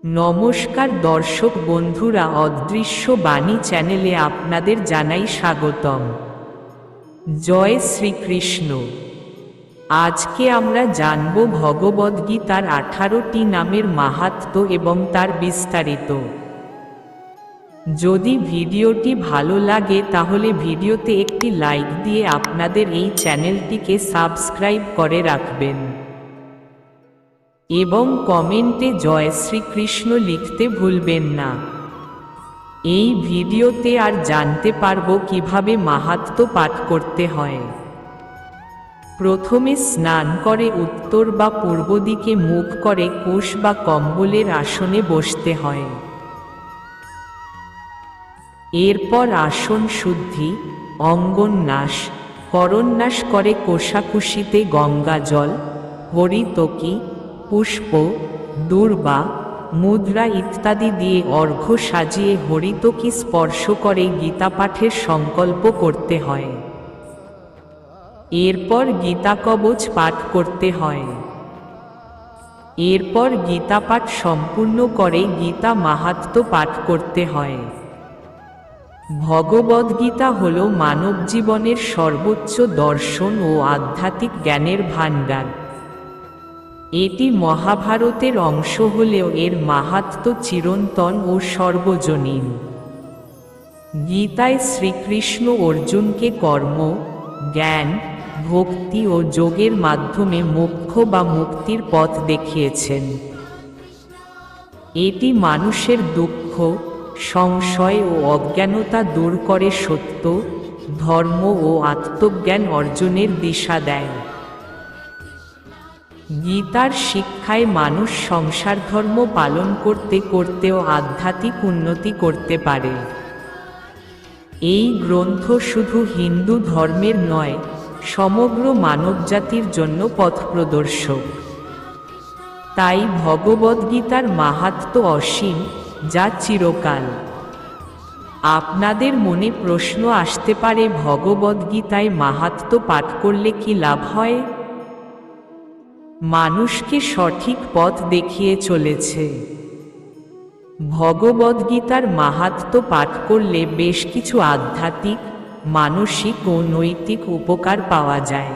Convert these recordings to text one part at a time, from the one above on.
নমস্কার দর্শক বন্ধুরা, অদৃশ্য বাণী চ্যানেলে আপনাদের জানাই স্বাগতম। জয় শ্রীকৃষ্ণ। আজকে আমরা জানব ভগবদ্গীতার 18টি নামের মাহাত্ম্য এবং তার বিস্তারিত। যদি ভিডিওটি ভালো লাগে তাহলে ভিডিওতে একটি লাইক দিয়ে আপনাদের এই চ্যানেলটিকে সাবস্ক্রাইব করে রাখবেন এবং কমেন্টে জয় শ্রীকৃষ্ণ লিখতে ভুলবেন না। এই ভিডিওতে আর জানতে পারবো কিভাবে মাহাত্ম্য পাঠ করতে হয়। প্রথমে স্নান করে উত্তর বা পূর্ব দিকে মুখ করে কোষ বা কম্বলের আসনে বসতে হয়। এরপর আসন শুদ্ধি, অঙ্গন্যাস, করন্যাস করে কোষাকুষিতে গঙ্গা জল, হরিতকি, পুষ্প, দূর্বা, মুদ্রা ইত্যাদি দিয়ে অর্ঘ্য সাজিয়ে হরিতকি স্পর্শ করে গীতা পাঠের সংকল্প করতে হয়। এরপর গীতা কবচ পাঠ করতে হয়। এরপর গীতা পাঠ সম্পূর্ণ করে গীতা মাহাত্ম্য পাঠ করতে হয়। ভগবদ্গীতা হল মানব জীবনের সর্বোচ্চ দর্শন ও আধ্যাত্মিক জ্ঞানের ভাণ্ডার। এটি মহাভারতের অংশ হলেও এর মাহাত্ম্য চিরন্তন ও সর্বজনীন। গীতায় শ্রীকৃষ্ণ অর্জুনকে কর্ম, জ্ঞান, ভক্তি ও যোগের মাধ্যমে মোক্ষ বা মুক্তির পথ দেখিয়েছেন। এটি মানুষের দুঃখ, সংশয় ও অজ্ঞানতা দূর করে সত্য, ধর্ম ও আত্মজ্ঞান অর্জনের দিশা দেয়। গীতার শিক্ষায় মানুষ সংসার ধর্ম পালন করতে করতেও আধ্যাত্মিক উন্নতি করতে পারে। এই গ্রন্থ শুধু হিন্দু ধর্মের নয়, সমগ্র মানবজাতির জন্য পথপ্রদর্শক। তাই ভগবদ্গীতার মাহাত্ম্য অসীম, যা চিরকাল। আপনাদের মনে প্রশ্ন আসতে পারে, ভগবদ্গীতায় মাহাত্ম্য পাঠ করলে কি লাভ হয়? মানুষকে সঠিক পথ দেখিয়ে চলেছে। ভগবদ্গীতার মাহাত্ম্য পাঠ করলে বেশ কিছু আধ্যাত্মিক, মানসিক ও নৈতিক উপকার পাওয়া যায়।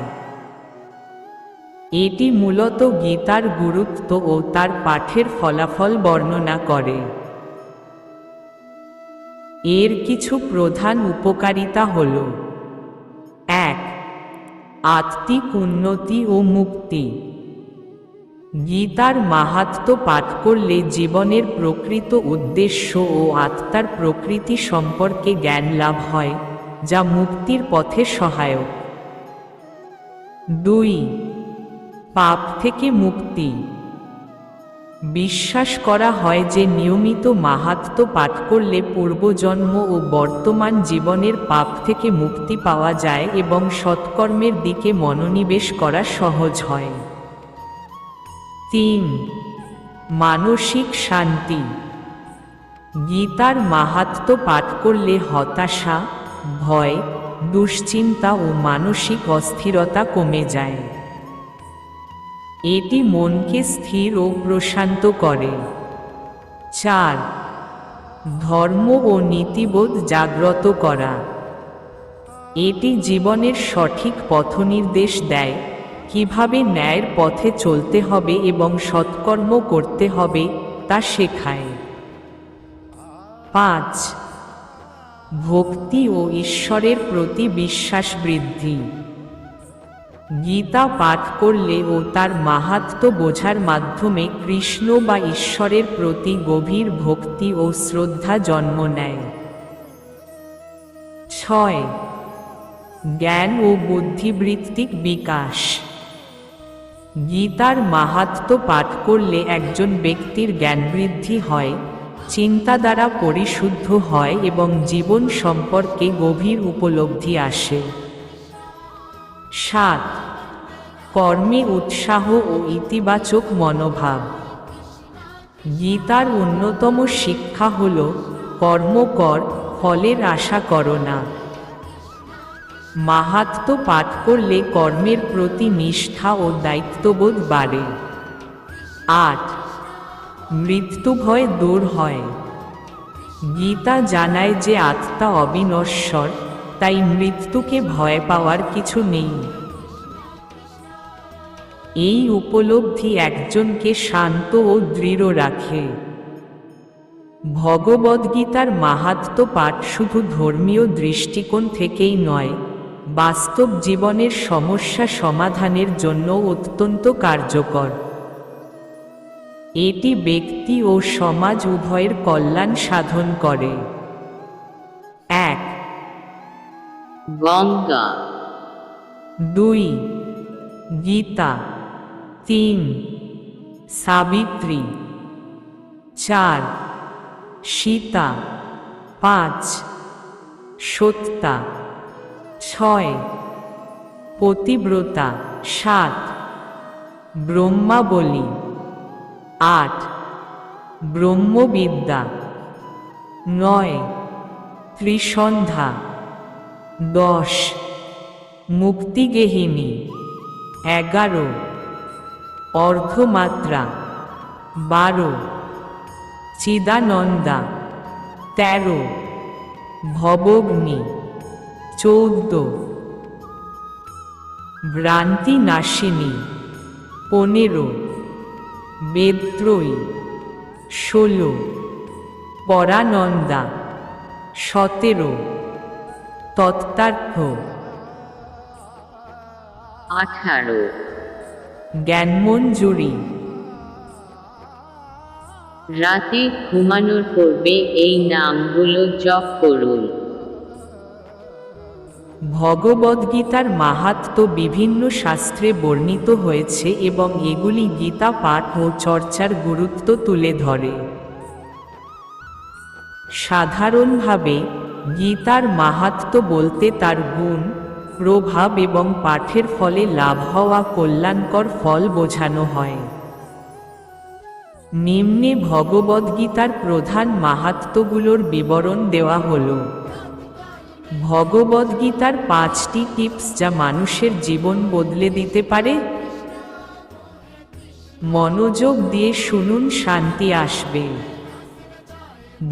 এটি মূলত গীতার গুরুত্ব ও তার পাঠের ফলাফল বর্ণনা করে। এর কিছু প্রধান উপকারিতা হল: 1. আত্মিক উন্নতি ও মুক্তি। গীতার মাহাত্ম্য পাঠ করলে জীবনের প্রকৃত উদ্দেশ্য ও আত্মার প্রকৃতি সম্পর্কে জ্ঞান লাভ হয়, যা মুক্তির পথে সহায়ক। 2. পাপ থেকে মুক্তি। বিশ্বাস করা হয় যে নিয়মিত মাহাত্ম্য পাঠ করলে পূর্বজন্ম ও বর্তমান জীবনের পাপ থেকে মুক্তি পাওয়া যায় এবং সৎকর্মের দিকে মনোনিবেশ করা সহজ হয়। 3. মানসিক শান্তি। গীতার মাহাত্ম্য পাঠ করলে হতাশা, ভয়, দুশ্চিন্তা ও মানসিক অস্থিরতা কমে যায়। এটি মনকে স্থির ও প্রশান্ত করে। 4. ধর্ম ও নীতিবোধ জাগ্রত করা। এটি জীবনের সঠিক পথনির্দেশ দেয়, কিভাবে ন্যায়ের পথে চলতে হবে এবং সৎকর্ম করতে হবে তা শেখায়। 5. ভক্তি ও ঈশ্বরের প্রতি বিশ্বাস বৃদ্ধি। গীতা পাঠ করলে ও তার মাহাত্ম্য বোঝার মাধ্যমে কৃষ্ণ বা ঈশ্বরের প্রতি গভীর ভক্তি ও শ্রদ্ধা জন্ম নেয়। 6. জ্ঞান ও বুদ্ধিবৃত্তিক বিকাশ। গীতার মাহাত্ম্য পাঠ করলে একজন ব্যক্তির জ্ঞান বৃদ্ধি হয়, চিন্তা দ্বারা পরিশুদ্ধ হয় এবং জীবন সম্পর্কে গভীর উপলব্ধি আসে। 7. কর্মে উৎসাহ ও ইতিবাচক মনোভাব। গীতার অন্যতম শিক্ষা হল, কর্ম কর, ফলের আশা করো না। মাহাত্ম্য পাঠ করলে কর্মের প্রতি নিষ্ঠা ও দায়িত্ববোধ বাড়ে। 8. মৃত্যু ভয় দূর হয়। গীতা জানায় যে আত্মা অবিনশ্বর, তাই মৃত্যুকে ভয় পাওয়ার কিছু নেই। এই উপলব্ধি একজনকে শান্ত ও দৃঢ় রাখে। ভগবদ্গীতার মাহাত্ম্য পাঠ শুধু ধর্মীয় দৃষ্টিকোণ থেকেই নয়, বাস্তব জীবনের সমস্যা সমাধানের জন্য অত্যন্ত কার্যকর। এটি ব্যক্তি ও সমাজ উভয়ের কল্যাণ সাধন করে। 1. গঙ্গা। 2. গীতা। 3. সাবিত্রী। 4. সীতা। 5. সত্যা। 6. পতিব্রতা। 7. ব্রহ্মাবলী। 8. ব্রহ্মবিদ্যা। 9. ত্রিসন্ধ্যা। 10. মুক্তিগেহিনী। 11. অর্ধমাত্রা। 12. চিদানন্দা। 13. ভবগ্নি। 14. ভ্রান্তি নাশিনী। 15. বেদত্রয়ী। 16. পরানন্দা। 17. তত্ত্বার্থ। 18. জ্ঞানমঞ্জুরি। রাতে ঘুমানোর পূর্বে এই নামগুলো জপ করুন। ভগবদ্গীতার মাহাত্ম্য বিভিন্ন শাস্ত্রে বর্ণিত হয়েছে এবং এগুলি গীতা পাঠ ও চর্চার গুরুত্ব তুলে ধরে। সাধারণভাবে গীতার মাহাত্ম্য বলতে তার গুণ, প্রভাব এবং পাঠের ফলে লাভ হওয়া কল্যাণকর ফল বোঝানো হয়। নিম্নে ভগবদ্গীতার প্রধান মাহাত্ম্যগুলোর বিবরণ দেওয়া হল। ভগবদ্গীতার 5টি টিপস যা মানুষের জীবন বদলে দিতে পারে। মনোযোগ দিয়ে শুনুন, শান্তি আসবে।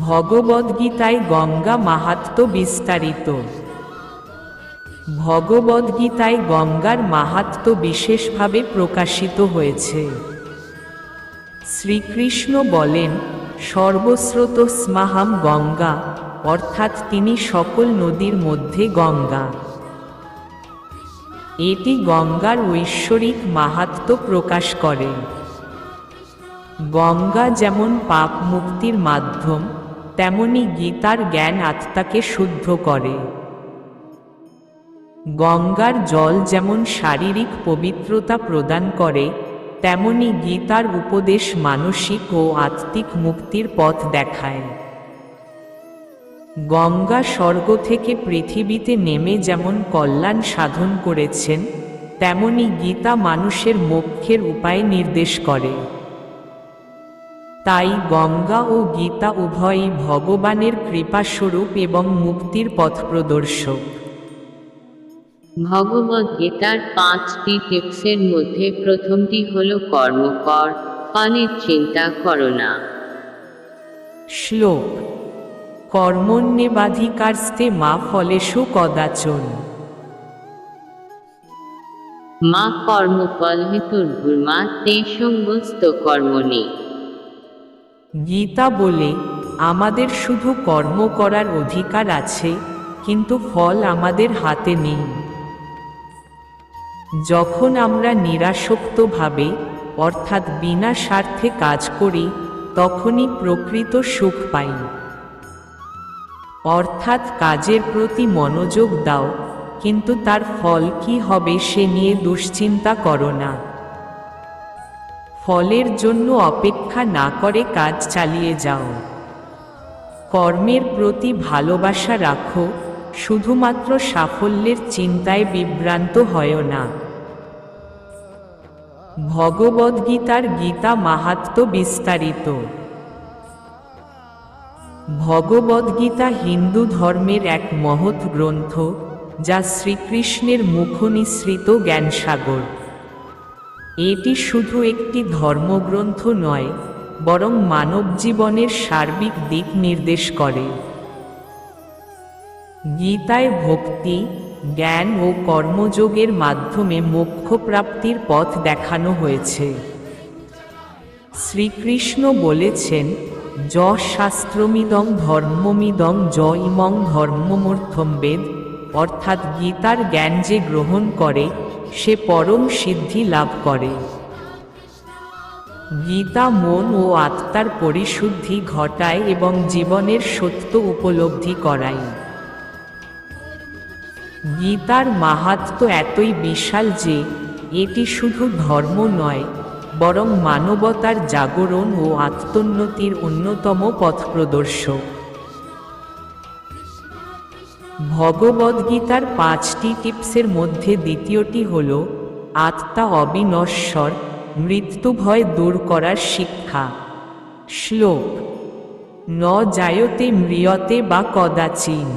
ভগবদ্গীতায় গঙ্গা মাহাত্ম্য বিস্তারিত। ভগবদ্গীতায় গঙ্গার মাহাত্ম্য বিশেষভাবে প্রকাশিত হয়েছে। শ্রীকৃষ্ণ বলেন, সর্বস্রোতস্মাহম গঙ্গা, অর্থাৎ তিনি সকল নদীর মধ্যে গঙ্গা। এটি গঙ্গার ঐশ্বরিক মাহাত্ম্য প্রকাশ করে। গঙ্গা যেমন পাপ মুক্তির মাধ্যম, তেমনি গীতার জ্ঞান আত্মাকে শুদ্ধ করে। গঙ্গার জল যেমন শারীরিক পবিত্রতা প্রদান করে, তেমনি গীতার উপদেশ মানসিক ও আত্মিক মুক্তির পথ দেখায়। গঙ্গা স্বর্গ থেকে পৃথিবীতে নেমে যেমন কল্যাণ সাধন করেছেন, তেমনি গীতা মানুষের মোক্ষের উপায় নির্দেশ করে। তাই গঙ্গা ও গীতা উভয়ই ভগবানের কৃপাস্বরূপ এবং মুক্তির পথপ্রদর্শক। ভগবদ্গীতার 5টি টিপসের মধ্যে প্রথমটি হল কর্ম কর, ফলের চিন্তা করো না। শ্লোক: কর্মণ্যেবাধিকারস্তে মা ফলেষু কদাচন। মা কর্মফল হেতুর্ভুর্মা তে সঙ্গস্ত কর্মণি। গীতা বলে, আমাদের শুধু কর্ম করার অধিকার আছে, কিন্তু ফল আমাদের হাতে নেই। যখন আমরা নিরাসক্তভাবে, অর্থাৎ বিনা স্বার্থে কাজ করি, তখনই প্রকৃত সুখ পাই। অর্থাৎ কাজের প্রতি মনোযোগ দাও, কিন্তু তার ফল কি হবে সে নিয়ে দুশ্চিন্তা করো না। ফলের জন্য অপেক্ষা না করে কাজ চালিয়ে যাও। কর্মের প্রতি ভালোবাসা রাখো, শুধুমাত্র সাফল্যের চিন্তায় বিভ্রান্ত হয় না। ভগবদ্গীতার গীতা মাহাত্ম্য বিস্তারিত। ভগবদ্গীতা হিন্দু ধর্মের এক মহৎ গ্রন্থ, যা শ্রীকৃষ্ণের মুখনিসৃত জ্ঞানসাগর। এটি শুধু একটি ধর্মগ্রন্থ নয়, বরং মানব জীবনের সার্বিক দিক নির্দেশ করে। গীতায় ভক্তি, জ্ঞান ও কর্মযোগের মাধ্যমে মোক্ষপ্রাপ্তির পথ দেখানো হয়েছে। শ্রীকৃষ্ণ বলেছেন, য শাস্ত্রমিদং ধর্মমিদং য ইমং ধর্মমর্থম বেদ, অর্থাৎ গীতার জ্ঞান যে গ্রহণ করে সে পরম সিদ্ধি লাভ করে। গীতা মন ও আত্মার পরিশুদ্ধি ঘটায় এবং জীবনের সত্য উপলব্ধি করায়। গীতার মাহাত্ম্য এতই বিশাল যে এটি শুধু ধর্ম নয়, বরং মানবতার জাগরণ ও আত্মোন্নতির অন্যতম পথপ্রদর্শক। ভগবদ্গীতার 5টি টিপসের মধ্যে দ্বিতীয়টি হল আত্মা অবিনশ্বর, মৃত্যু ভয় দূর করার শিক্ষা। শ্লোক: ন জায়তে ম্রিয়তে বা কদাচিন,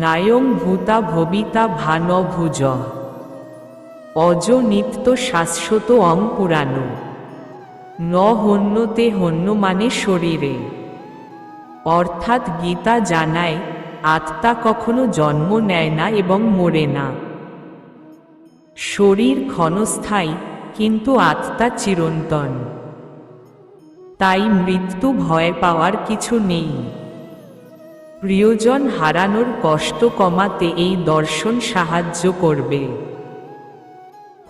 নায়ং ভূতা ভবিতা ভা ন ভুজঃ, অজ নিত্য শাশ্বত অং পুরানো, ন হন্যতে হন্য মানে শরীরে। অর্থাৎ গীতা জানায় আত্মা কখনো জন্ম নেয় না এবং মরে না। শরীর ক্ষণস্থায়ী, কিন্তু আত্মা চিরন্তন। তাই মৃত্যু ভয় পাওয়ার কিছু নেই। প্রিয়জন হারানোর কষ্ট কমাতে এই দর্শন সাহায্য করবে।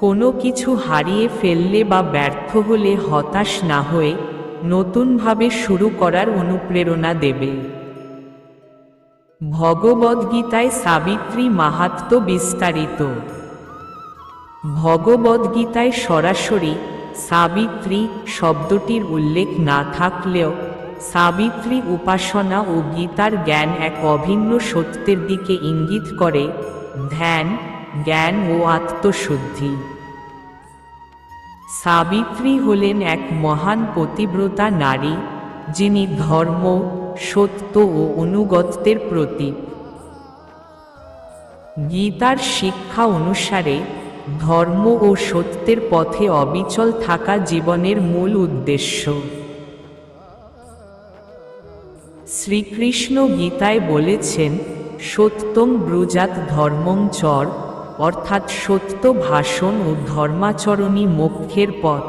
কোনো কিছু হারিয়ে ফেললে বা ব্যর্থ হলে হতাশ না হয়ে নতুনভাবে শুরু করার অনুপ্রেরণা দেবে। ভগবদ্গীতায় সাবিত্রী মাহাত্ম্য বিস্তারিত। ভগবদ্গীতায় সরাসরি সাবিত্রী শব্দটির উল্লেখ না থাকলেও সাবিত্রী উপাসনা ও গীতার জ্ঞান এক অভিন্ন সত্যের দিকে ইঙ্গিত করে: ধ্যান, জ্ঞান ও আত্মশুদ্ধি। সাবিত্রী হলেন এক মহান পতিব্রতা নারী, যিনি ধর্ম, সত্য ও অনুগত্যের প্রতীক। গীতার শিক্ষা অনুসারে ধর্ম ও সত্যের পথে অবিচল থাকা জীবনের মূল উদ্দেশ্য। শ্রীকৃষ্ণ গীতায় বলেছেন, সত্যং ব্রুজাত ধর্মং চর, অর্থাৎ সত্য ভাষণ ও ধর্মাচরণই মোক্ষের পথ।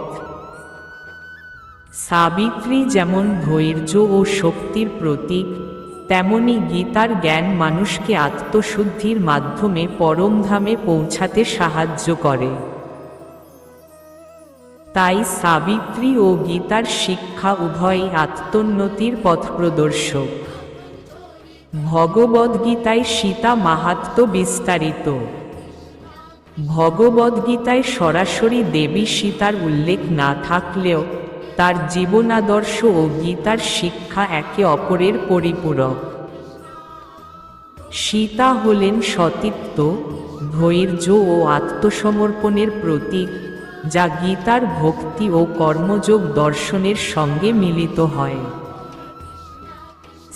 সাবিত্রী যেমন ধৈর্য ও শক্তির প্রতীক, তেমনি গীতার জ্ঞান মানুষকে আত্মশুদ্ধির মাধ্যমে পরমধামে পৌঁছাতে সাহায্য করে। তাই সাবিত্রী ও গীতার শিক্ষা উভয়ই আত্মোন্নতির পথপ্রদর্শক। ভগবদ্গীতায় সীতা মাহাত্ম্য বিস্তারিত। ভগবদ্গীতায় সরাসরি দেবী সীতার উল্লেখ না থাকলেও তার জীবনাদর্শ ও গীতার শিক্ষা একে অপরের পরিপূরক। সীতা হলেন সতীত্ব, ধৈর্য ও আত্মসমর্পণের প্রতীক, যা গীতার ভক্তি ও কর্মযোগ দর্শনের সঙ্গে মিলিত হয়।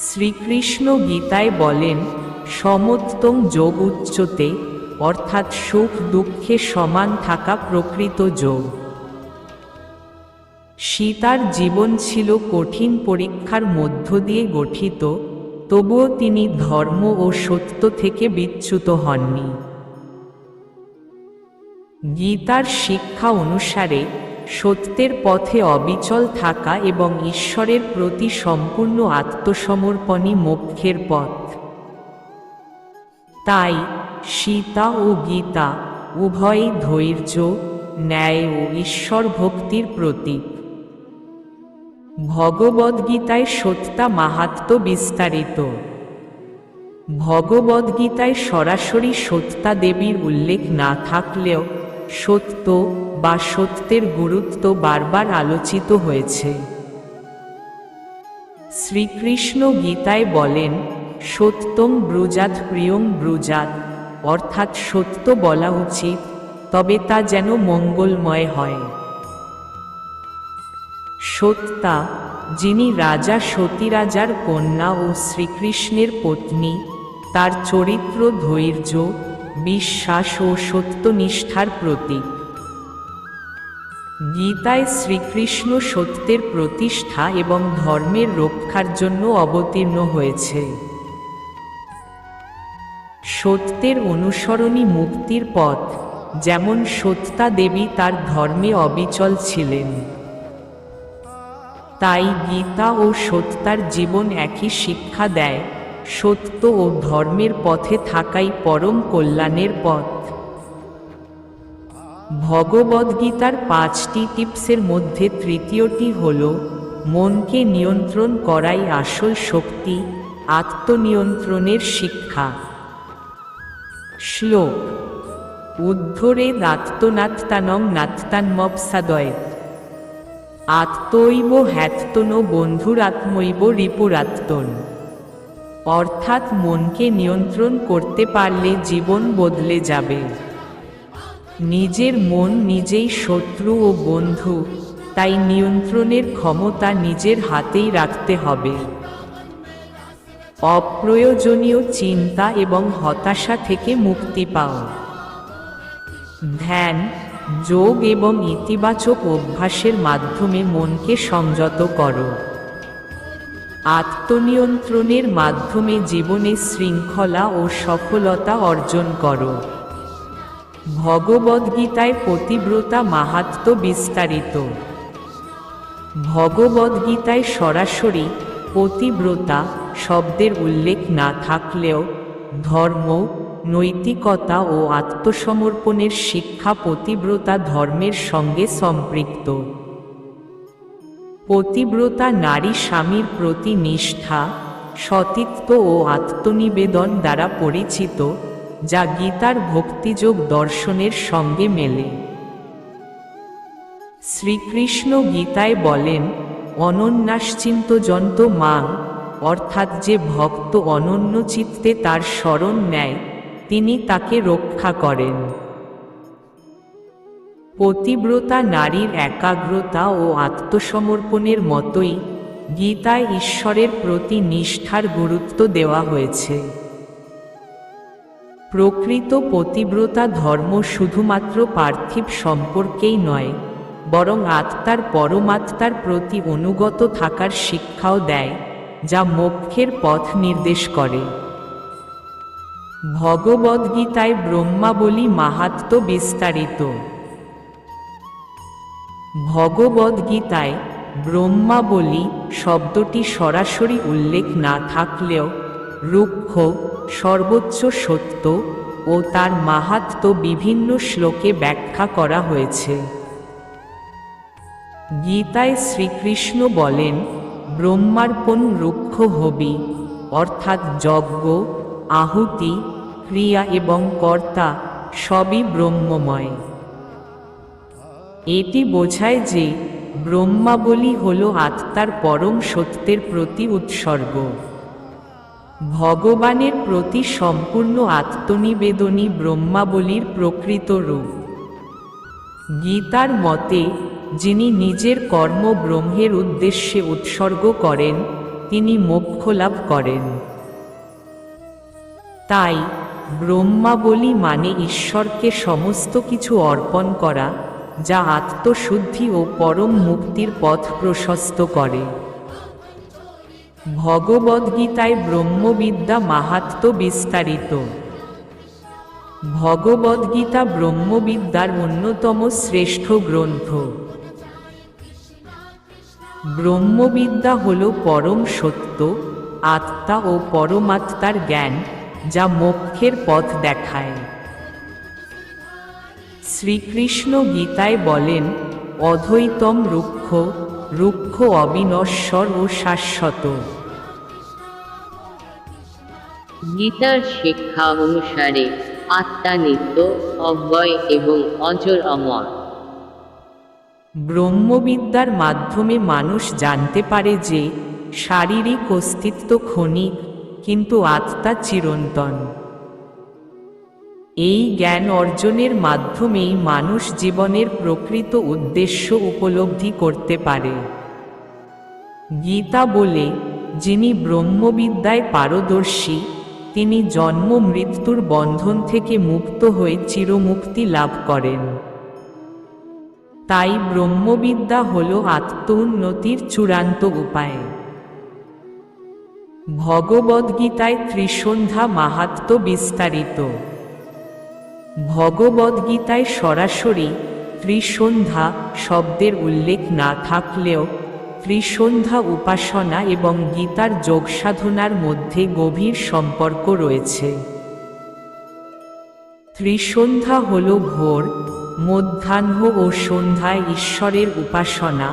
শ্রীকৃষ্ণ গীতায় বলেন, সমত্বং যোগ উচ্যতে, অর্থাৎ সুখ দুঃখে সমান থাকা প্রকৃত যোগ। সীতার জীবন ছিল কঠিন পরীক্ষার মধ্য দিয়ে গঠিত, তবুও তিনি ধর্ম ও সত্য থেকে বিচ্যুত হননি। গীতার শিক্ষা অনুসারে সত্যের পথে অবিচল থাকা এবং ঈশ্বরের প্রতি সম্পূর্ণ আত্মসমর্পণই মোক্ষের পথ। তাই সীতা ও গীতা উভয়ই ধৈর্য, ন্যায় ও ঈশ্বর ভক্তির প্রতীক। ভগবদ্গীতায় সত্যা মাহাত্ম্য বিস্তারিত। ভগবদ্গীতায় সরাসরি সত্যা দেবীর উল্লেখ না থাকলেও সত্য বা সত্যের গুরুত্ব বারবার আলোচিত হয়েছে। শ্রীকৃষ্ণ গীতায় বলেন, সত্যং ব্রুজাত প্রিয়ং ব্রুজাত, অর্থাৎ সত্য বলা উচিত, তবে তা যেন মঙ্গলময় হয়। সত্যা, যিনি রাজা সতীরাজার কন্যা ও শ্রীকৃষ্ণের পত্নী, তার চরিত্র ধৈর্য, বিশ্বাস ও সত্যনিষ্ঠার প্রতীক। গীতায় শ্রীকৃষ্ণ সত্যের প্রতিষ্ঠা এবং ধর্মের রক্ষার জন্য অবতীর্ণ হয়েছে। সত্যের অনুসরণই মুক্তির পথ, যেমন সত্যা দেবী তার ধর্মে অবিচল ছিলেন। তাই গীতা ও সত্যার জীবন একই শিক্ষা দেয়, সত্য ও ধর্মের পথে থাকাই পরম কল্যাণের পথ। ভগবদ্গীতার 5টি টিপসের মধ্যে তৃতীয়টি হল মনকে নিয়ন্ত্রণ করাই আসল শক্তি, আত্মনিয়ন্ত্রণের শিক্ষা। শ্লোক: উদ্ধরেদ আত্মনাত্তানং নাত্তান্মপসাদয়েৎ, আত্মৈব হ্যাত্তনো বন্ধুরাত্মৈব রিপুরাত্মন। অর্থাৎ মনকে নিয়ন্ত্রণ করতে পারলে জীবন বদলে যাবে। নিজের মন নিজেই শত্রু ও বন্ধু, তাই নিয়ন্ত্রণের ক্ষমতা নিজের হাতেই রাখতে হবে। অপ্রয়োজনীয় চিন্তা এবং হতাশা থেকে মুক্তি পাও। ধ্যান, যোগ এবং ইতিবাচক অভ্যাসের মাধ্যমে মনকে সংযত করো। আত্মনিয়ন্ত্রণের মাধ্যমে জীবনে শৃঙ্খলা ও সফলতা অর্জন করো। ভগবদ্গীতায় পতিব্রতা মাহাত্ম্য বিস্তারিত। ভগবদ্গীতায় সরাসরি পতিব্রতা শব্দের উল্লেখ না থাকলেও ধর্ম, নৈতিকতা ও আত্মসমর্পণের শিক্ষা পতিব্রতা ধর্মের সঙ্গে সম্পৃক্ত। পতিব্রতা নারী স্বামীর প্রতি নিষ্ঠা, সতীত্ব ও আত্মনিবেদন দ্বারা পরিচিত, যা গীতার ভক্তিযোগ দর্শনের সঙ্গে মেলে। শ্রীকৃষ্ণ গীতায় বলেন, অনন্যাশ্চিন্তযন্ত মাং, অর্থাৎ যে ভক্ত অনন্য চিত্তে তার শরণ নেয়, তিনি তাকে রক্ষা করেন। পতিব্রতা নারীর একাগ্রতা ও আত্মসমর্পণের মতোই গীতায় ঈশ্বরের প্রতি নিষ্ঠার গুরুত্ব দেওয়া হয়েছে। প্রকৃত পতিব্রতা ধর্ম শুধুমাত্র পার্থিব সম্পর্কেই নয়, বরং আত্মার পরমাত্মার প্রতি অনুগত থাকার শিক্ষাও দেয়, যা মোক্ষের পথ নির্দেশ করে। ভগবদ্গীতায় ব্রহ্মাবলী মাহাত্ম্য বিস্তারিত। ভগবদ্গীতায় ব্রহ্মাবলী শব্দটি সরাসরি উল্লেখ না থাকলেও রুক্ষ, সর্বোচ্চ সত্য ও তার মাহাত্ম্য বিভিন্ন শ্লোকে ব্যাখ্যা করা হয়েছে। গীতায় শ্রীকৃষ্ণ বলেন, ব্রহ্মার্পণ রুক্ষ হবি, অর্থাৎ যজ্ঞ, আহুতি, ক্রিয়া এবং কর্তা সবই ব্রহ্মময়। এটি বোঝায় যে ব্রহ্মাবলী হল আত্মার পরম সত্যের প্রতি উৎসর্গ। ভগবানের প্রতি সম্পূর্ণ আত্মনিবেদনই ব্রহ্মাবলীর প্রকৃত রূপ। গীতার মতে, যিনি নিজের কর্ম ব্রহ্মের উদ্দেশ্যে উৎসর্গ করেন, তিনি মোক্ষ লাভ করেন। তাই ব্রহ্মাবলী মানে ঈশ্বরকে সমস্ত কিছু অর্পণ করা, যা আত্মশুদ্ধি ও পরম মুক্তির পথ প্রশস্ত করে। ভগবদ্গীতায় ব্রহ্মবিদ্যা মাহাত্ম্য বিস্তারিত। ভগবদ্গীতা ব্রহ্মবিদ্যার অন্যতম শ্রেষ্ঠ গ্রন্থ। ব্রহ্মবিদ্যা হল পরম সত্য, আত্মা ও পরমাত্মার জ্ঞান, যা মোক্ষের পথ দেখায়। শ্রীকৃষ্ণ গীতায় বলেন, অদ্বৈতম রুক্ষ, রুক্ষ অবিনশ্বর ও শাশ্বত। গীতার শিক্ষা অনুসারে আত্মা নিত্য, অব্যয় এবং অজর অমর। ব্রহ্মবিদ্যার মাধ্যমে মানুষ জানতে পারে যে শারীরিক অস্তিত্ব ক্ষণিক, কিন্তু আত্মা চিরন্তন। এই জ্ঞান অর্জনের মাধ্যমেই মানুষ জীবনের প্রকৃত উদ্দেশ্য উপলব্ধি করতে পারে। গীতা বলে, যিনি ব্রহ্মবিদ্যায় পারদর্শী, তিনি জন্ম মৃত্যুর বন্ধন থেকে মুক্ত হয়ে চিরমুক্তি লাভ করেন। তাই ব্রহ্মবিদ্যা হল আত্মোন্নতির চূড়ান্ত উপায়। ভগবদ্গীতায় ত্রিসন্ধ্যা মাহাত্ম্য বিস্তারিত। ভগবদ্গীতায় সরাসরি ত্রিসন্ধ্যা শব্দের উল্লেখ না থাকলেও ত্রিসন্ধ্যা উপাসনা এবং গীতার যোগসাধনার মধ্যে গভীর সম্পর্ক রয়েছে। ত্রিসন্ধ্যা হল ভোর, মধ্যাহ্ন ও সন্ধ্যায় ঈশ্বরের উপাসনা,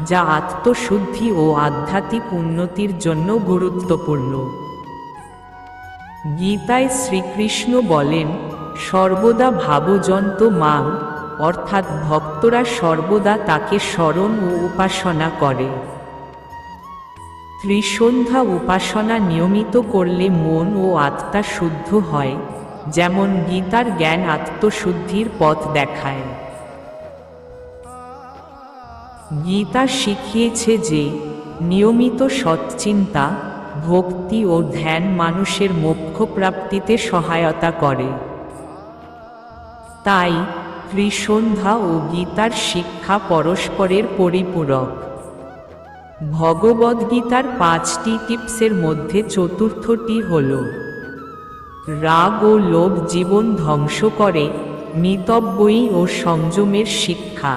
যা আত্মশুদ্ধি ও আধ্যাত্মিক উন্নতির জন্য গুরুত্বপূর্ণ। গীতায় শ্রীকৃষ্ণ বলেন, সর্বদা ভাবযন্ত মাং, অর্থাৎ ভক্তরা সর্বদা তাকে স্মরণ ও উপাসনা করে। ত্রিসন্ধ্যা উপাসনা নিয়মিত করলে মন ও আত্মা শুদ্ধ হয়, যেমন গীতার জ্ঞান আত্মশুদ্ধির পথ দেখায়। গীতা শিখিয়েছে যে নিয়মিত সৎচিন্তা, ভক্তি ও ধ্যান মানুষের মোক্ষপ্রাপ্তিতে সহায়তা করে। তাই ত্রিসন্ধ্যা ও গীতার শিক্ষা পরস্পরের পরিপূরক। ভগবদ্গীতার 5টি টিপসের মধ্যে চতুর্থটি হল, রাগ ও লোভ জীবন ধ্বংস করে, মিতব্যয়ী ও সংযমের শিক্ষা।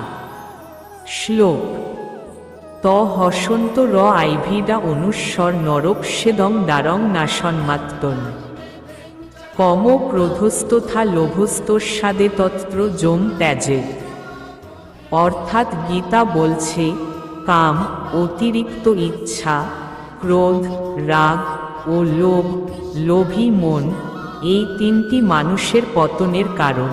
শ্লোক: ত হসন্ত র আইভিডা অনুস্বর নরকস্যেদং দ্বারং নাশনমাত্তন কম ক্রোধস্তথা লোভস্তস্বাদে তত্র যোম ত্যাজে। অর্থাৎ গীতা বলছে, কাম, অতিরিক্ত ইচ্ছা, ক্রোধ, রাগ ও লোভ, লোভী মন, এই তিনটি মানুষের পতনের কারণ।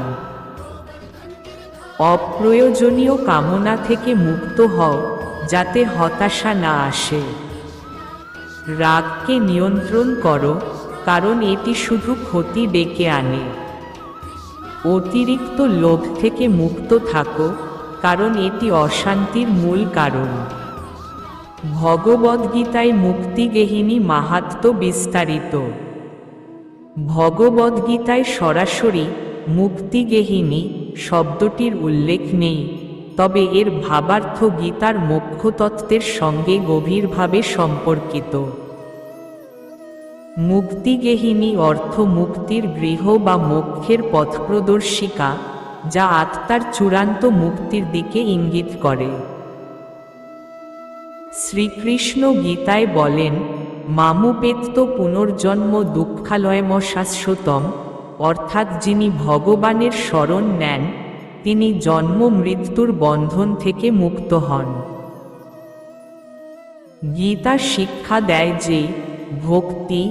অপ্রয়োজনীয় কামনা থেকে মুক্ত হও, যাতে হতাশা না আসে। রাগকে নিয়ন্ত্রণ করো, কারণ এটি শুধু ক্ষতি ডেকে আনে। অতিরিক্ত লোভ থেকে মুক্ত থাকো, কারণ এটি অশান্তির মূল কারণ। ভগবদ্গীতায় মুক্তিগেহিনী মাহাত্ম্য বিস্তারিত। ভগবদ্গীতায় সরাসরি মুক্তিগেহিনী শব্দটির উল্লেখ নেই, তবে এর ভাবার্থ গীতার মোক্ষতত্ত্বের সঙ্গে গভীরভাবে সম্পর্কিত। মুক্তিগেহিনী অর্থ মুক্তির গৃহ বা মোক্ষের পথপ্রদর্শিকা, যা আত্মার চূড়ান্ত মুক্তির দিকে ইঙ্গিত করে। শ্রীকৃষ্ণ গীতায় বলেন, মামুপেত্ত পুনর্জন্ম দুঃখালয়ম শাশ্বতম, অর্থাৎ যিনি ভগবানের শরণ নেন, তিনি জন্ম মৃত্যুর বন্ধন থেকে মুক্ত হন। গীতা শিক্ষা দেয় যে ভক্তি,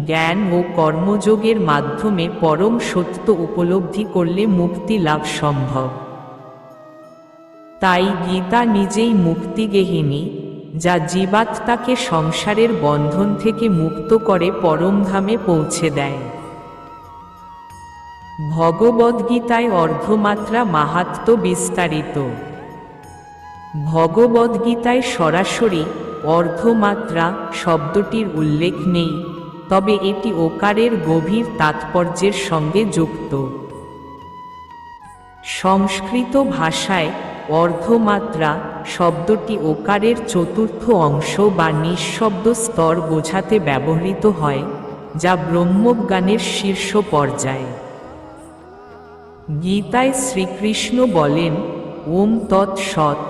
জ্ঞান ও কর্মযোগের মাধ্যমে পরম সত্য উপলব্ধি করলে মুক্তি লাভ সম্ভব। তাই গীতা নিজেই মুক্তিগেহিনী, যা জীবাত্মাকে সংসারের বন্ধন থেকে মুক্ত করে পরমধামে পৌঁছে দেয়। ভগবদ্গীতায় অর্ধমাত্রা মাহাত্ম্য বিস্তারিত। ভগবদ্গীতায় সরাসরি অর্ধমাত্রা শব্দটির উল্লেখ নেই, তবে এটি ওকারের গভীর তাৎপর্যের সঙ্গে যুক্ত। সংস্কৃত ভাষায় অর্ধমাত্রা শব্দটি ওকারের চতুর্থ অংশ বা নিঃশব্দ স্তর বোঝাতে ব্যবহৃত হয়, যা ব্রহ্মজ্ঞানের শীর্ষ পর্যায়। গীতায় শ্রীকৃষ্ণ বলেন, ওম তৎ সৎ,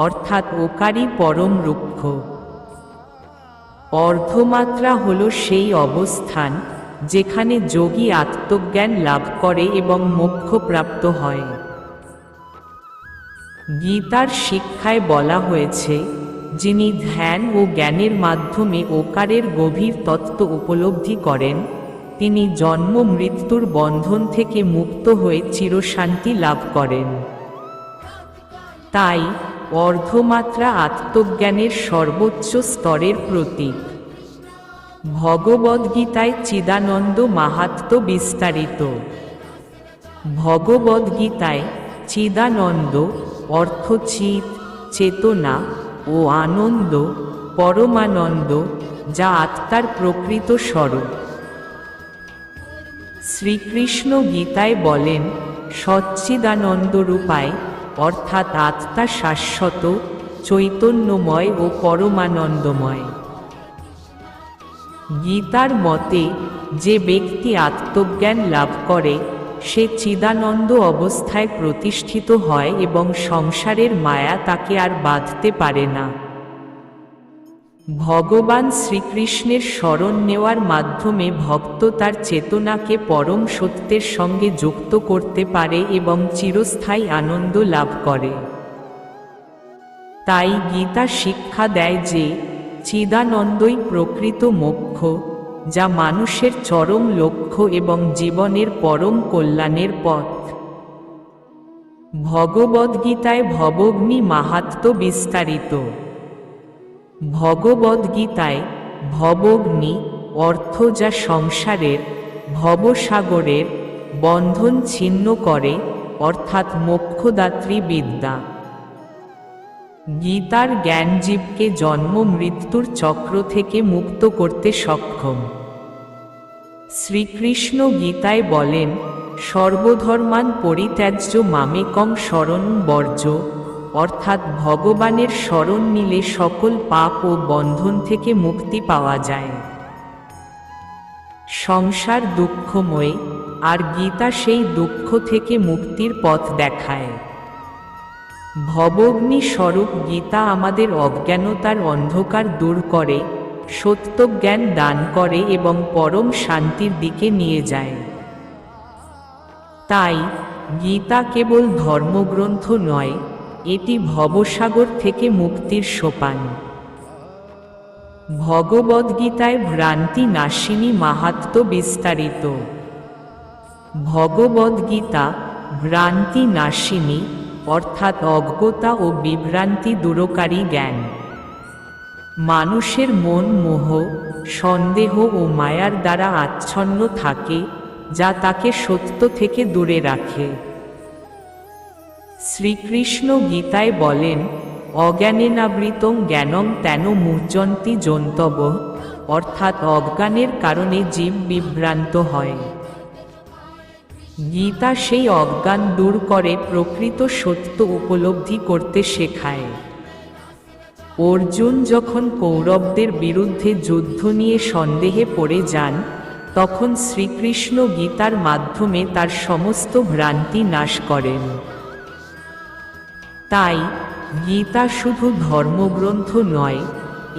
অর্থাৎ ওকারই পরম রুক্ষ। অর্ধমাত্রা হল সেই অবস্থান যেখানে যোগী আত্মজ্ঞান লাভ করে এবং মোক্ষপ্রাপ্ত হয়। গীতার শিক্ষায় বলা হয়েছে, যিনি ধ্যান ও জ্ঞানের মাধ্যমে ওকারের গভীর তত্ত্ব উপলব্ধি করেন, তিনি জন্ম মৃত্যুর বন্ধন থেকে মুক্ত হয়ে চিরশান্তি লাভ করেন। তাই অর্ধমাত্রা আত্মজ্ঞানের সর্বোচ্চ স্তরের প্রতীক। ভগবদ্গীতায় চিদানন্দ মাহাত্ম্য বিস্তারিত। ভগবদ্গীতায় চিদানন্দ অর্থ চিৎ, চেতনা ও আনন্দ, পরমানন্দ, যা আত্মার প্রকৃত স্বরূপ। শ্রীকৃষ্ণ গীতায় বলেন, সচ্চিদানন্দরূপায়, অর্থাৎ আত্মা শাশ্বত, চৈতন্যময় ও পরমানন্দময়। গীতার মতে যে ব্যক্তি আত্মজ্ঞান লাভ করে সে চিদানন্দ অবস্থায় প্রতিষ্ঠিত হয় এবং সংসারের মায়া তাকে আর বাঁধতে পারে না। ভগবান শ্রীকৃষ্ণের শরণ নেওয়ার মাধ্যমে ভক্ত তার চেতনাকে পরম সত্যের সঙ্গে যুক্ত করতে পারে এবং চিরস্থায়ী আনন্দ লাভ করে। তাই গীতা শিক্ষা দেয় যে চিদানন্দই প্রকৃত মোক্ষ, যা মানুষের চরম লক্ষ্য এবং জীবনের পরম কল্যাণের পথ। ভগবদ্গীতায় ভবগ্নি মাহাত্ম্য বিস্তারিত। ভগবদ্গীতায় ভবগ্নি অর্থ যা সংসারের ভবসাগরের বন্ধন ছিন্ন করে, অর্থাৎ মোক্ষদাত্রী বিদ্যা। গীতার জ্ঞান জীবকে জন্ম মৃত্যুর চক্র থেকে মুক্ত করতে সক্ষম। শ্রীকৃষ্ণ গীতায় বলেন, সর্বধর্মান পরিত্যাজ্য মামেকং শরণং বর্জ, অর্থাৎ ভগবানের শরণ নিলে সকল পাপ ও বন্ধন থেকে মুক্তি পাওয়া যায়। সংসার দুঃখময়, আর গীতা সেই দুঃখ থেকে মুক্তির পথ দেখায়। ভবগ্নি স্বরূপ গীতা আমাদের অজ্ঞানতার অন্ধকার দূর করে, সত্যজ্ঞান দান করে এবং পরম শান্তির দিকে নিয়ে যায়। তাই গীতা কেবল ধর্মগ্রন্থ নয়, এটি ভবসাগর থেকে মুক্তির সোপান। ভগবদ্গীতায় ভ্রান্তি নাশিনী মাহাত্ম্য বিস্তারিত। ভগবদ্গীতা ভ্রান্তি নাশিনী অর্থাৎ অজ্ঞতা ও বিভ্রান্তি দূরকারী জ্ঞান। মানুষের মন মোহ, সন্দেহ ও মায়ার দ্বারা আচ্ছন্ন থাকে, যা তাকে সত্য থেকে দূরে রাখে। শ্রীকৃষ্ণ গীতায় বলেন, অজ্ঞানেনাবৃতং জ্ঞানং তেন মুহ্যন্তি জন্তব, অর্থাৎ অজ্ঞানের কারণে জীব বিভ্রান্ত হয়। গীতা সেই অজ্ঞান দূর করে প্রকৃত সত্য উপলব্ধি করতে শেখায়। অর্জুন যখন কৌরবদের বিরুদ্ধে যুদ্ধ নিয়ে সন্দেহে পড়ে যান, তখন শ্রীকৃষ্ণ গীতার মাধ্যমে তার সমস্ত ভ্রান্তি নাশ করেন। তাই গীতা শুধু ধর্মগ্রন্থ নয়,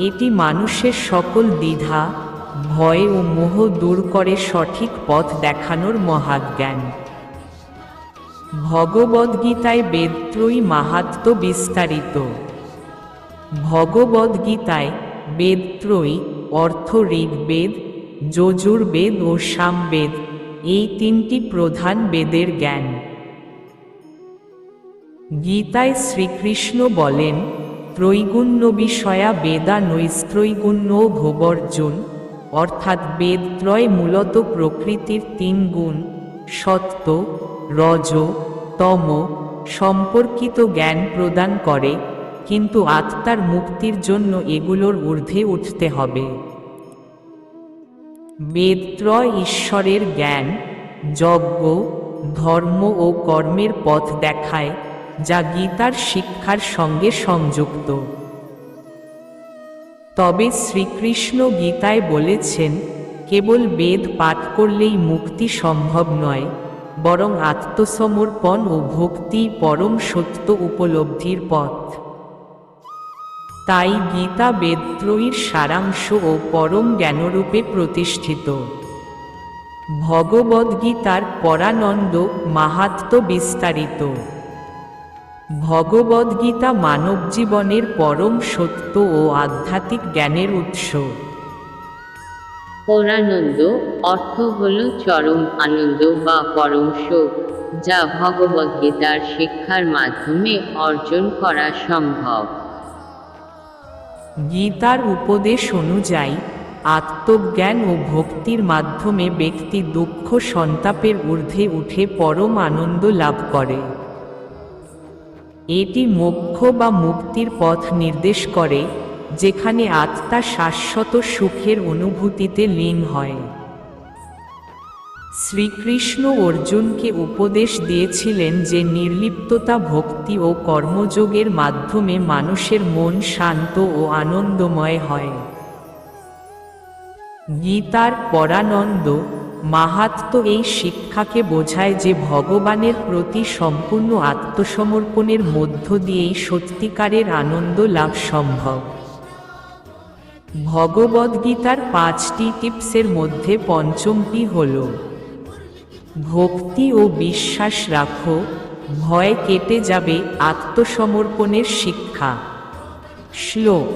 এটি মানুষের সকল দ্বিধা, ভয় ও মোহ দূর করে সঠিক পথ দেখানোর মহাজ্ঞান। ভগবদ্গীতায় বেদত্রয়ী মাহাত্ম্য বিস্তারিত। ভগবদ্গীতায় বেদত্রয়ী অর্থ ঋগ্বেদ, যজুর্বেদ ও সামবেদ, এই তিনটি প্রধান বেদের জ্ঞান। গীতায় শ্রীকৃষ্ণ বলেন, ত্রৈগুণ্য বিষয়া বেদা নৈস্ত্রৈগুণ্য ভোবর্জুন, অর্থাৎ বেদত্রয় মূলত প্রকৃতির তিন গুণ সত্ত্ব, রজ, তম সম্পর্কিত জ্ঞান প্রদান করে, কিন্তু আত্মার মুক্তির জন্য এগুলোর ঊর্ধ্বে উঠতে হবে। বেদত্রয় ঈশ্বরের জ্ঞান, যজ্ঞ, ধর্ম ও কর্মের পথ দেখায়, যা গীতার শিক্ষার সঙ্গে সংযুক্ত। তবে শ্রীকৃষ্ণ গীতায় বলেছেন, কেবল বেদ পাঠ করলেই মুক্তি সম্ভব নয়, বরং আত্মসমর্পণ ও ভক্তি পরম সত্য উপলব্ধির পথ। তাই গীতা বেদত্রয়ীর সারাংশ ও পরম জ্ঞানরূপে প্রতিষ্ঠিত। ভগবদ্গীতার পরানন্দ মাহাত্ম্য বিস্তারিত। ভগবদ্গীতা মানবজীবনের পরম সত্য ও আধ্যাত্মিক জ্ঞানের উৎস। পরানন্দ অর্থ হল চরম আনন্দ বা পরম সুখ, যা ভগবদ্গীতার শিক্ষার মাধ্যমে অর্জন করা সম্ভব। গীতার উপদেশ অনুযায়ী আত্মজ্ঞান ও ভক্তির মাধ্যমে ব্যক্তি দুঃখ সন্তাপের ঊর্ধ্বে উঠে পরম আনন্দ লাভ করে। এটি মোক্ষ বা মুক্তির পথ নির্দেশ করে, যেখানে আত্মা শাশ্বত সুখের অনুভূতিতে লীন হয়। শ্রীকৃষ্ণ অর্জুনকে উপদেশ দিয়েছিলেন যে নির্লিপ্ততা ভক্তি ও কর্মযোগের মাধ্যমে মানুষের মন শান্ত ও আনন্দময় হয়। গীতার পরানন্দ মাহাত্ম্য এই শিক্ষাকে বোঝায় যে ভগবানের প্রতি সম্পূর্ণ আত্মসমর্পণের মধ্য দিয়েই সত্যিকারের আনন্দ লাভ সম্ভব। ভগবদ্গীতার 5টি টিপসের মধ্যে পঞ্চমটি হল ভক্তি ও বিশ্বাস রাখো, ভয় কেটে যাবে, আত্মসমর্পণের শিক্ষা। শ্লোক: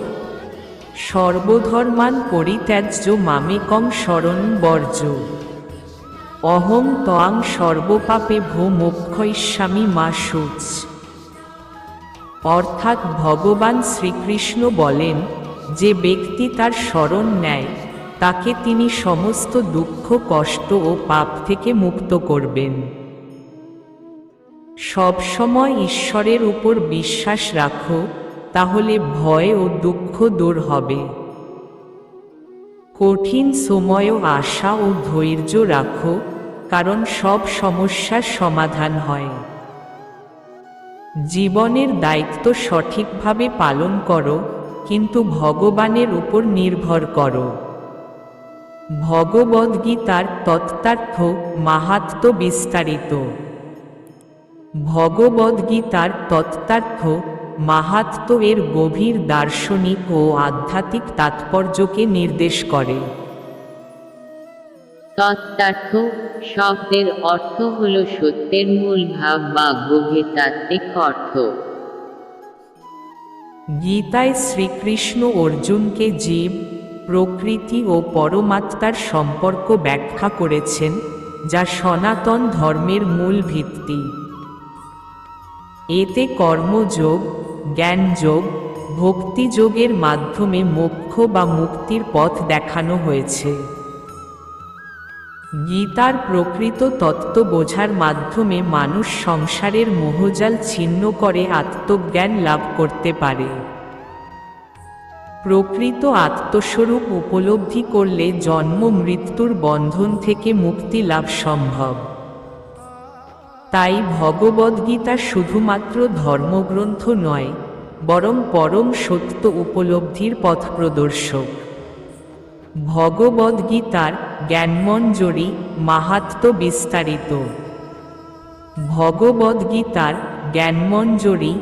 সর্বধর্মান পরিত্যাজ্য মামেকং শরণং বর্জ, অহং ত্বাং সর্বপাপেভ্যো মোক্ষয়িষ্যামি মা শুচ। অর্থাৎ ভগবান শ্রীকৃষ্ণ বলেন, যে ব্যক্তি তার শরণ নেয় তাকে তিনি সমস্ত দুঃখ কষ্ট ও পাপ থেকে মুক্ত করবেন। সব সময় ঈশ্বরের উপর বিশ্বাস রাখো, তাহলে ভয় ও দুঃখ দূর হবে। কঠিন সময়েও আশা ও ধৈর্য রাখো, কারণ সব সমস্যার সমাধান হয়। জীবনের দায়িত্ব সঠিকভাবে পালন করো, কিন্তু ভগবানের উপর নির্ভর করো। ভগবদ্গীতার তত্ত্বার্থ মাহাত্ম্য বিস্তারিত। ভগবদ্গীতার তত্ত্বার্থ মাহাত্ম্য এর গভীর দার্শনিক ও আধ্যাত্মিক তাৎপর্যকে নির্দেশ করে। তত্ত্বার্থ শব্দের অর্থ হল সত্যের মূল ভাব বা গভীর তাত্ত্বিক অর্থ। গীতায় শ্রীকৃষ্ণ অর্জুনকে জীব, প্রকৃতি ও পরমাত্মার সম্পর্ক ব্যাখ্যা করেছেন, যা সনাতন ধর্মের মূল ভিত্তি। এতে কর্মযোগ, জ্ঞানযোগ, ভক্তিযোগের মাধ্যমে মোক্ষ বা মুক্তির পথ দেখানো হয়েছে। গীতার প্রকৃত তত্ত্ব বোঝার মাধ্যমে মানুষ সংসারের মোহজাল ছিন্ন করে আত্মজ্ঞান লাভ করতে পারে। প্রকৃত আত্মস্বরূপ উপলব্ধি করলে জন্ম মৃত্যুর বন্ধন থেকে মুক্তি লাভ সম্ভব। তাই ভগবদ্গীতা শুধুমাত্র ধর্মগ্রন্থ নয়, বরং পরম সত্য উপলব্ধির পথপ্রদর্শক। ভগবদ্গীতার জ্ঞানমঞ্জরি মাহাত্ম্য বিস্তারিত। ভগবদ্গীতার জ্ঞানমঞ্জরি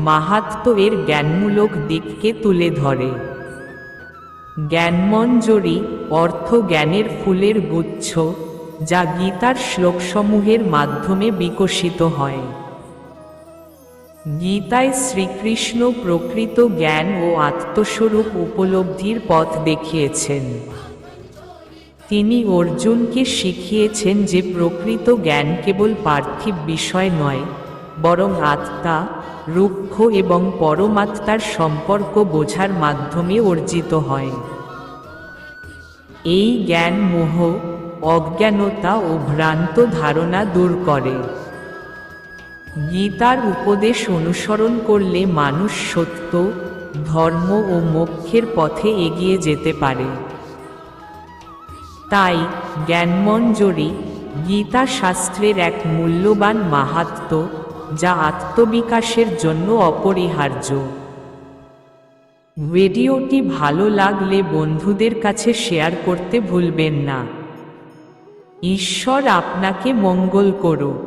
মাহাত্ম্য এর জ্ঞানমূলক দিককে তুলে ধরে। জ্ঞানমঞ্জরি অর্থ জ্ঞানের ফুলের গুচ্ছ, যা গীতার শ্লোকসমূহের মাধ্যমে বিকশিত হয়। গীতায় শ্রীকৃষ্ণ প্রকৃত জ্ঞান ও আত্মস্বরূপ উপলব্ধির পথ দেখিয়েছেন। তিনি অর্জুনকে শিখিয়েছেন যে প্রকৃত জ্ঞান কেবল পার্থিব বিষয় নয়, বরং আত্মা, রুক্ষ এবং পরমাত্মার সম্পর্ক বোঝার মাধ্যমে অর্জিত হয়। এই জ্ঞান মোহ, অজ্ঞানতা ও ভ্রান্ত ধারণা দূর করে। গীতার উপদেশ অনুসরণ করলে মানুষ সত্য, ধর্ম ও মোক্ষের পথে এগিয়ে যেতে পারে। তাই জ্ঞানমঞ্জরি গীতা শাস্ত্রের এক মূল্যবান মাহাত্ম্য, যা আত্মবিকাশের জন্য অপরিহার্য। ভিডিওটি ভালো লাগলে বন্ধুদের কাছে শেয়ার করতে ভুলবেন না। ঈশ্বর আপনাকে মঙ্গল করুক।